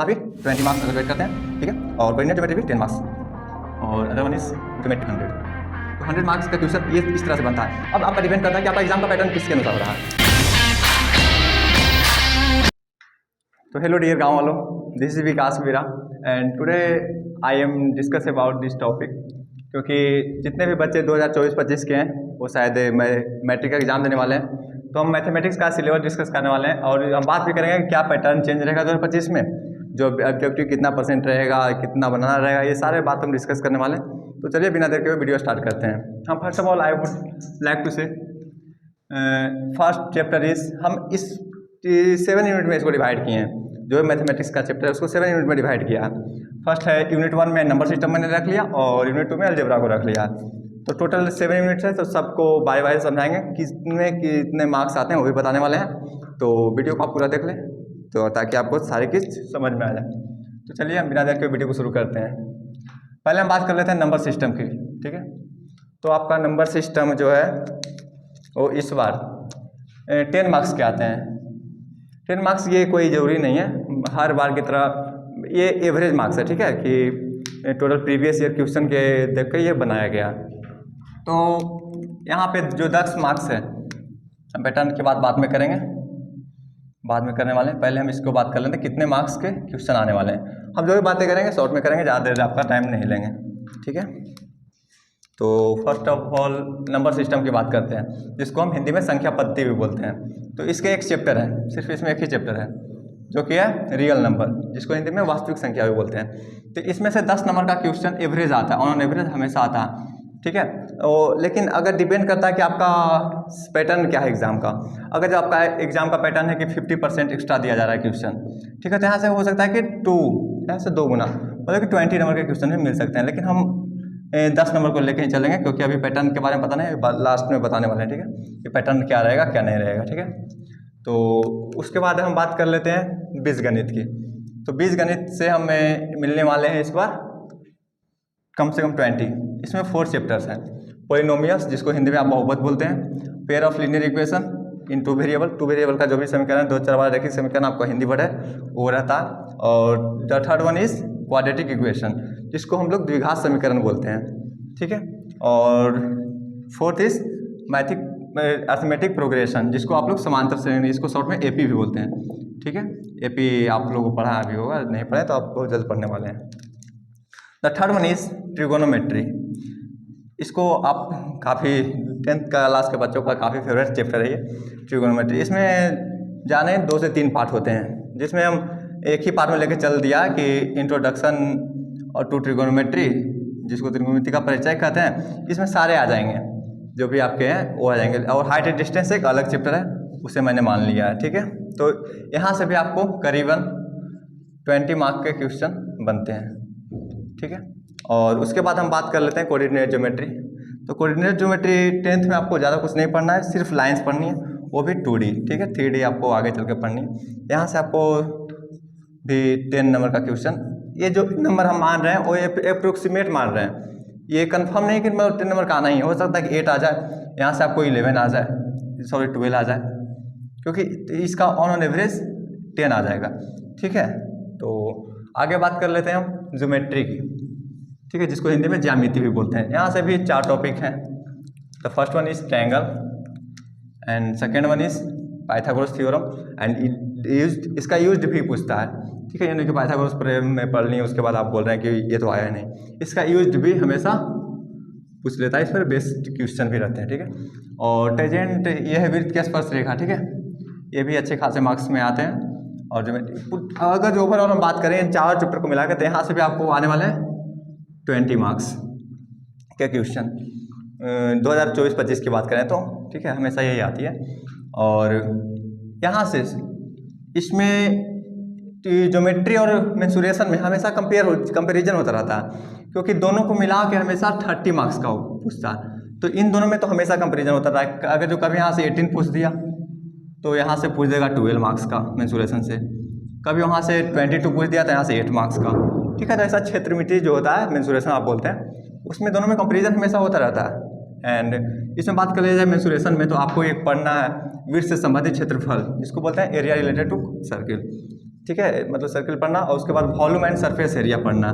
यहाँ पे 20 marks allocate करते हैं, ठीक है। और कोऑर्डिनेट ज्योमेट्री भी 10 मार्क्स और अदर वन इज ज्योमेट्री 100। तो 100 मार्क्स का क्वेश्चन ये इस तरह से बनता है। अब आपका डिपेंड करता है कि आपका एग्जाम का पैटर्न किसके अनुसार हो रहा है। तो हेलो डियर गाँव वालों, this is Vikas Veera and today I am discuss about this topic, क्योंकि जितने भी बच्चे 2024-25 के हैं वो शायद मैट्रिक का एग्जाम देने वाले हैं। तो हम मैथमेटिक्स का सिलेबस डिस्कस करने वाले हैं और हम बात भी करेंगे कि क्या पैटर्न चेंज रहेगा 2025 में, जो ऑब्जेक्टिव कितना % रहेगा, कितना बनाना रहेगा, ये सारे बात हम डिस्कस करने वाले हैं। तो चलिए बिना देर के वीडियो स्टार्ट करते हैं। हम first of all I would like to say first chapter is, हम इस 7 यूनिट में इसको डिवाइड किए हैं। जो मैथमेटिक्स का चैप्टर है उसको 7 यूनिट में डिवाइड किया है। फर्स्ट है यूनिट 1 में नंबर सिस्टम मैंने रख लिया और यूनिट 2 में अलजेब्रा को रख लिया। तो टोटल 7 यूनिट्स है, तो सबको बारी बारी समझाएंगे, कितने मार्क्स आते हैं वो भी बताने वाले हैं। तो वीडियो को आप पूरा देख लें तो ताकि आपको सारी चीज़ समझ में आ जाए। तो चलिए हम बिना देर के वीडियो को शुरू करते हैं। पहले हम बात कर लेते हैं नंबर सिस्टम की, ठीक है। तो आपका नंबर सिस्टम जो है वो इस बार 10 मार्क्स के आते हैं। 10 मार्क्स ये कोई ज़रूरी नहीं है, हर बार की तरह ये एवरेज मार्क्स है, ठीक है, कि टोटल प्रीवियस ईयर क्वेश्चन के देख के ये बनाया गया। तो यहाँ पे जो 10 मार्क्स है हम पैटर्न की बाद में करेंगे, बाद में करने वाले हैं। पहले हम इसको बात कर लेते हैं कितने मार्क्स के क्वेश्चन आने वाले हैं। हम जो भी बातें करेंगे शॉर्ट में करेंगे, ज़्यादा देर आपका टाइम नहीं लेंगे, ठीक है। तो first of all number system की बात करते हैं, जिसको हम हिंदी में संख्या पद्धति भी बोलते हैं। तो इसके एक चैप्टर है, सिर्फ इसमें एक ही चैप्टर है जो कि है रियल नंबर, जिसको हिंदी में वास्तविक संख्या भी बोलते हैं। तो इसमें से 10 नंबर का क्वेश्चन एवरेज आता है, ऑन एवरेज हमेशा आता है, ठीक है। लेकिन अगर डिपेंड करता है कि आपका पैटर्न क्या है एग्जाम का। अगर जो आपका एग्जाम का पैटर्न है कि 50% एक्स्ट्रा दिया जा रहा है क्वेश्चन, ठीक है, तो यहाँ से हो सकता है कि यहाँ से 2 गुना, मतलब कि 20 नंबर के क्वेश्चन भी मिल सकते हैं। लेकिन हम 10 नंबर को लेके ही चलेंगे, क्योंकि अभी पैटर्न के बारे में पता नहीं, लास्ट में बताने वाले हैं, ठीक है, कि पैटर्न क्या रहेगा क्या नहीं रहेगा, ठीक है। तो उसके बाद हम बात कर लेते हैं बीजगणित की। तो बीजगणित से हमें मिलने वाले हैं इस बार कम से कम 20। इसमें 4 चैप्टर्स हैं। पॉलिनोमियल्स, जिसको हिंदी में आप बहुपद बोलते हैं, pair of linear equation in 2 variable का जो भी समीकरण 2-4 बार रैखिक समीकरण आपको हिंदी वर्ड है वो रहता है। और the third one is quadratic equation, जिसको हम लोग द्विघात समीकरण बोलते हैं, ठीक है। और फोर्थ इज अर्थमेटिक प्रोग्रेशन, जिसको आप लोग समांतर श्रेणी, इसको शॉर्ट में एपी भी बोलते हैं, ठीक है। एपी आप लोगों को पढ़ा भी होगा, नहीं पढ़े तो आप बहुत जल्द पढ़ने वाले हैं। The third one is trigonometry. इसको आप काफ़ी 10th क्लास के बच्चों का काफ़ी फेवरेट चैप्टर है ये ट्रिगोनोमेट्री। इसमें जाने 2 से 3 पार्ट होते हैं, जिसमें हम एक ही पार्ट में लेके चल दिया कि इंट्रोडक्शन और टू ट्रिगोनोमेट्री, जिसको ट्रिगोनोमेट्री का परिचय कहते हैं। इसमें सारे आ जाएंगे जो भी आपके हैं वो आ जाएंगे। और हाइट एंड डिस्टेंस एक अलग चैप्टर है, उसे मैंने मान लिया है, ठीक है। तो यहाँ से भी आपको करीबन 20 मार्क के क्वेश्चन बनते हैं, ठीक है। और उसके बाद हम बात कर लेते हैं कोऑर्डिनेट ज्योमेट्री। तो कोऑर्डिनेट ज्योमेट्री 10th में आपको ज़्यादा कुछ नहीं पढ़ना है, सिर्फ लाइंस पढ़नी है, वो भी 2D, ठीक है। 3D आपको आगे चल के पढ़नी है। यहाँ से आपको भी 10 नंबर का क्वेश्चन, ये जो नंबर हम मान रहे हैं वो अप्रोक्सीमेट मान रहे हैं, ये कंफर्म नहीं कि मतलब 10 नंबर का आना ही हो सकता है कि 8 आ जाए, यहाँ से आपको 11 आ जाए, सॉरी 12 आ जाए, क्योंकि इसका ऑन एवरेज 10 आ जाएगा, ठीक है। तो आगे बात कर लेते हैं हम ज्योमेट्री की, ठीक है, जिसको हिंदी में ज्यामिति भी बोलते हैं। यहाँ से भी 4 टॉपिक हैं। The first one is triangle and second one is Pythagoras theorem and इसका यूज्ड भी पूछता है, ठीक है। यानी कि पाइथागोरस में पढ़ लिए, उसके बाद आप बोल रहे हैं कि ये तो आया नहीं, इसका यूज्ड भी हमेशा पूछ लेता है, इस पर बेस्ड क्वेश्चन भी रहते हैं, ठीक है। और टेजेंट ये है वृत्त की स्पर्श रेखा, ठीक है, ये भी अच्छे खासे मार्क्स में आते हैं। और जो अगर जो ओवरऑल हम बात करें इन 4 चैप्टर को मिला के, तो यहाँ से भी आपको आने वाले हैं 20 मार्क्स के क्वेश्चन 2024-25 की बात करें तो, ठीक है, हमेशा यही आती है। और यहाँ से इसमें ज्योमेट्री और मेंसुरेशन में हमेशा कंपेरिजन होता रहता है, क्योंकि दोनों को मिला के हमेशा 30 मार्क्स का पूछता है। तो इन दोनों में तो हमेशा कंपेरिजन होता रहा है। अगर जो कभी यहाँ से 18 पूछ दिया तो यहाँ से पूछ देगा 12 मार्क्स का मेंसुरेशन से, कभी वहाँ से 22 पूछ दिया तो यहाँ से 8 मार्क्स का, ठीक है। तो ऐसा क्षेत्रमिति जो होता है मेंसुरेशन आप बोलते हैं, उसमें दोनों में कंपेरिजन हमेशा होता रहता है। एंड इसमें बात कर लिया जाए मेंसुरेशन में, तो आपको एक पढ़ना है वृत्त से संबंधित क्षेत्रफल, जिसको बोलते हैं एरिया रिलेटेड टू सर्किल। ठीक है, मतलब सर्किल पढ़ना, और उसके बाद वॉल्यूम एंड सरफेस एरिया पढ़ना,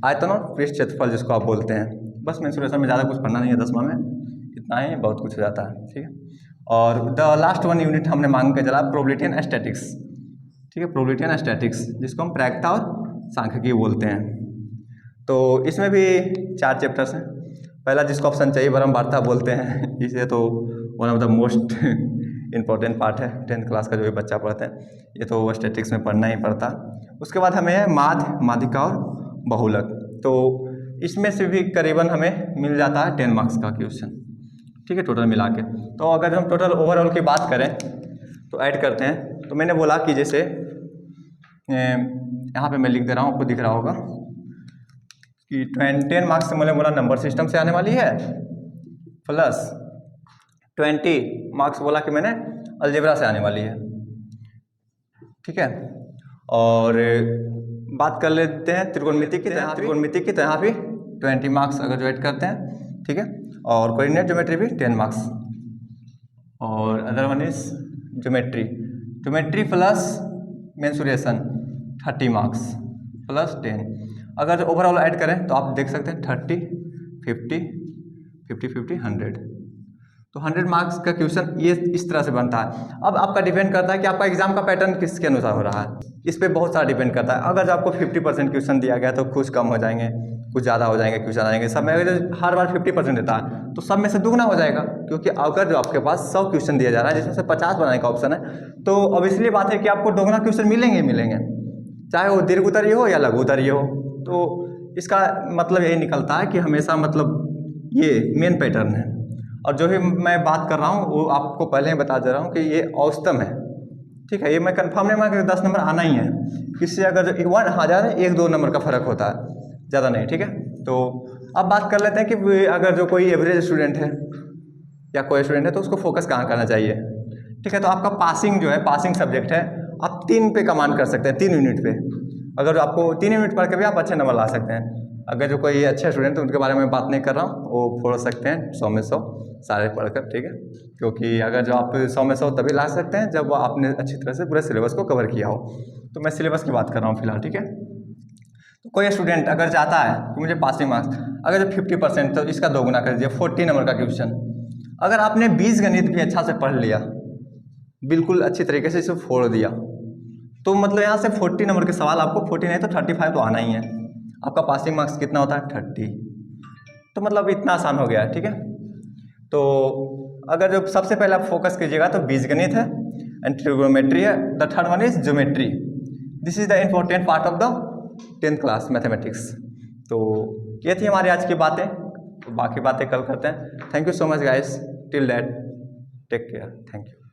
आयतन और पृष्ठ क्षेत्रफल जिसको आप बोलते हैं। बस मेंसुरेशन में ज़्यादा कुछ पढ़ना नहीं है 10वां में, इतना ही बहुत कुछ हो जाता है। ठीक है, और द लास्ट वन यूनिट हमने मांग के चला प्रोबेबिलिटी एंड स्टैटिक्स। ठीक है, प्रोबेबिलिटी एंड स्टैटिक्स जिसको हम प्रायिकता और सांख्यिकी बोलते हैं। तो इसमें भी 4 चैप्टर्स हैं। पहला जिसको आप संचयी भ्रमवार्ता बोलते हैं, इसे तो one of the most important part है 10th क्लास का जो भी बच्चा पढ़ते हैं, ये तो स्टैटिक्स में पढ़ना ही पड़ता। उसके बाद हमें माध्यिका और बहुलक, तो इसमें से भी करीबन हमें मिल जाता है 10 मार्क्स का क्वेश्चन। ठीक है, टोटल मिला के। तो अगर हम टोटल ओवरऑल की बात करें तो ऐड करते हैं, तो मैंने बोला कि जैसे यहाँ पे मैं लिख दे रहा हूँ, आपको दिख रहा होगा कि 10 मार्क्स से मैंने बोला नंबर सिस्टम से आने वाली है, प्लस 20 मार्क्स बोला कि मैंने अलजेब्रा से आने वाली है। ठीक है, और बात कर लेते हैं त्रिकोणमिति की। त्रिकोणमिति की तो यहाँ भी 20 मार्क्स अगर जो ऐड करते हैं। ठीक है, और कोऑर्डिनेट ज्योमेट्री भी 10 मार्क्स, और other one is geometry plus mensuration 30 marks plus 10। अगर ओवरऑल ऐड करें तो आप देख सकते हैं 30, 50, 50, 100, तो 100 मार्क्स का क्वेश्चन ये इस तरह से बनता है। अब आपका डिपेंड करता है कि आपका एग्जाम का पैटर्न किसके अनुसार हो रहा है, इस पर बहुत सारा डिपेंड करता है। अगर आपको 50% क्वेश्चन दिया गया तो कुछ कम हो जाएंगे, कुछ ज़्यादा हो जाएंगे क्वेश्चन आ जाएंगे। सब में अगर हर बार 50% देता है तो सब में से दुगना हो जाएगा, क्योंकि अगर जो आपके पास 100 क्वेश्चन दिया जा रहा है जिसमें से 50 बनाने का ऑप्शन है, तो अब इसलिए बात है कि आपको दोगुना क्वेश्चन मिलेंगे, चाहे वो दीर्घ उत्तरीय हो या लघु उत्तरीय हो। तो इसका मतलब यही निकलता है कि हमेशा मतलब ये मेन पैटर्न है। और जो भी मैं बात कर रहा हूँ वो आपको पहले ही बता दे रहा हूँ कि ये औसतम है। ठीक है, ये मैं कंफर्म नहीं मांग 10 नंबर आना ही है, इससे अगर 1,000 1-2 नंबर का फर्क होता है, ज़्यादा नहीं। ठीक है, तो अब बात कर लेते हैं कि अगर जो कोई एवरेज स्टूडेंट है या कोई स्टूडेंट है तो उसको फोकस कहाँ करना चाहिए। ठीक है, तो आपका पासिंग जो है, पासिंग सब्जेक्ट है, आप 3 पे कमांड कर सकते हैं, 3 यूनिट पे। अगर आपको 3 यूनिट पढ़ के भी आप अच्छे नंबर ला सकते हैं। अगर जो कोई अच्छे स्टूडेंट है उनके बारे में बात नहीं कर रहा हूँ, वो फोड़ सकते हैं 100 में 100 सारे पढ़कर। ठीक है, क्योंकि अगर जो आप 100 में 100 तभी ला सकते हैं जब आपने अच्छी तरह से पूरे सिलेबस को कवर किया हो। तो मैं सिलेबस की बात कर रहा हूँ फिलहाल। ठीक है, तो कोई स्टूडेंट अगर चाहता है कि मुझे पासिंग मार्क्स, अगर जो 50% तो इसका दोगुना कर दीजिए 40 नंबर का क्वेश्चन। अगर आपने 20 गणित भी अच्छा से पढ़ लिया, बिल्कुल अच्छी तरीके से इसे फोड़ दिया, तो मतलब यहाँ से 40 नंबर के सवाल आपको 40 नहीं तो 35 तो आना ही है। आपका पासिंग मार्क्स कितना होता है 30, तो मतलब इतना आसान हो गया है। ठीक है, तो अगर जो सबसे पहले आप फोकस कीजिएगा तो बीजगणित है एंड ट्रिगोनोमेट्री है, the third one is geometry. This is the important part of the 10th class mathematics. तो ये थी हमारी आज की बातें, तो बाकी बातें कल करते हैं। Thank you so much guys, till that take care, thank you.